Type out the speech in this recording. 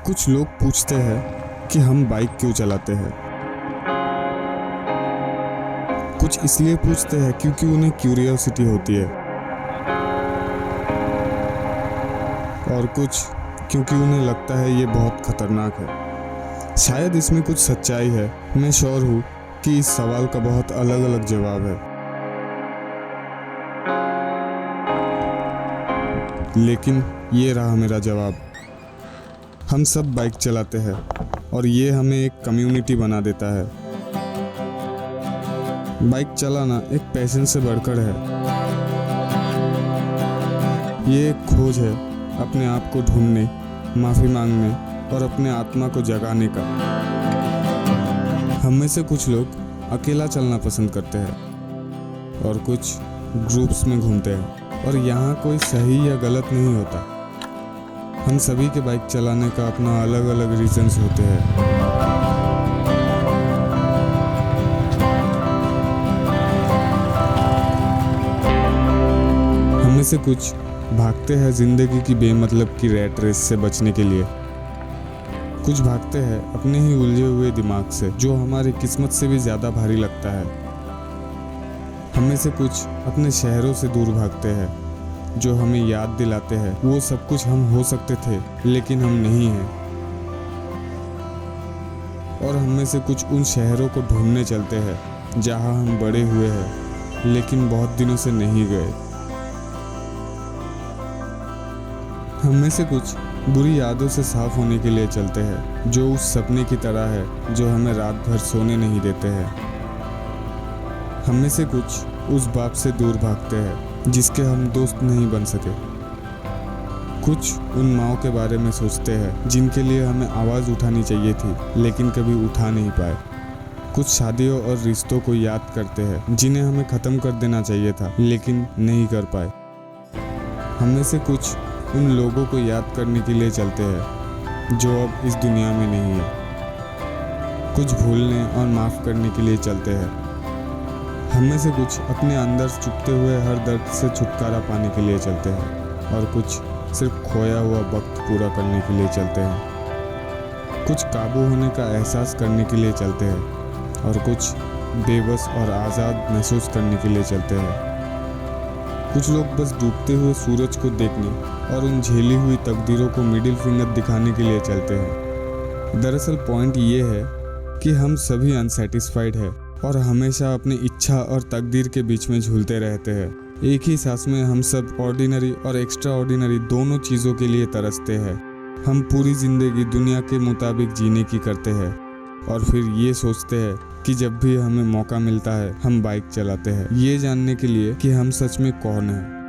कुछ लोग पूछते हैं कि हम बाइक क्यों चलाते हैं। कुछ इसलिए पूछते हैं क्योंकि उन्हें क्यूरियोसिटी होती है, और कुछ क्योंकि उन्हें लगता है ये बहुत खतरनाक है। शायद इसमें कुछ सच्चाई है। मैं श्योर हूँ कि इस सवाल का बहुत अलग अलग जवाब है, लेकिन ये रहा मेरा जवाब। हम सब बाइक चलाते हैं और ये हमें एक कम्युनिटी बना देता है। बाइक चलाना एक पैशन से बढ़कर है। ये एक खोज है अपने आप को ढूंढने, माफ़ी मांगने और अपने आत्मा को जगाने का। हम में से कुछ लोग अकेला चलना पसंद करते हैं और कुछ ग्रुप्स में घूमते हैं, और यहाँ कोई सही या गलत नहीं होता। हम सभी के बाइक चलाने का अपना अलग अलग रीजंस होते हैं। हम में से कुछ भागते हैं जिंदगी की बेमतलब की रैट रेस से बचने के लिए। कुछ भागते हैं अपने ही उलझे हुए दिमाग से, जो हमारी किस्मत से भी ज़्यादा भारी लगता है। हम में से कुछ अपने शहरों से दूर भागते हैं, जो हमें याद दिलाते हैं वो सब कुछ हम हो सकते थे लेकिन हम नहीं हैं। और हम में से कुछ उन शहरों को ढूंढने चलते हैं जहां हम बड़े हुए हैं लेकिन बहुत दिनों से नहीं गए। हम में से कुछ बुरी यादों से साफ होने के लिए चलते हैं, जो उस सपने की तरह है जो हमें रात भर सोने नहीं देते हैं। हम में से कुछ उस बात से दूर भागते हैं जिसके हम दोस्त नहीं बन सके। कुछ उन माओं के बारे में सोचते हैं जिनके लिए हमें आवाज़ उठानी चाहिए थी लेकिन कभी उठा नहीं पाए। कुछ शादियों और रिश्तों को याद करते हैं जिन्हें हमें ख़त्म कर देना चाहिए था लेकिन नहीं कर पाए। हम में से कुछ उन लोगों को याद करने के लिए चलते हैं जो अब इस दुनिया में नहीं है। कुछ भूलने और माफ़ करने के लिए चलते हैं। हम में से कुछ अपने अंदर चुपते हुए हर दर्द से छुटकारा पाने के लिए चलते हैं, और कुछ सिर्फ खोया हुआ वक्त पूरा करने के लिए चलते हैं। कुछ काबू होने का एहसास करने के लिए चलते हैं, और कुछ बेबस और आज़ाद महसूस करने के लिए चलते हैं। कुछ लोग बस डूबते हुए सूरज को देखने और उन झेली हुई तकदीरों को मिडिल फिंगर दिखाने के लिए चलते हैं। दरअसल पॉइंट ये है कि हम सभी अनसेटिस्फाइड हैं और हमेशा अपनी इच्छा और तकदीर के बीच में झूलते रहते हैं। एक ही सांस में हम सब ऑर्डिनरी और एक्स्ट्रा ऑर्डिनरी दोनों चीज़ों के लिए तरसते हैं। हम पूरी ज़िंदगी दुनिया के मुताबिक जीने की करते हैं और फिर ये सोचते हैं कि जब भी हमें मौका मिलता है हम बाइक चलाते हैं, ये जानने के लिए कि हम सच में कौन हैं।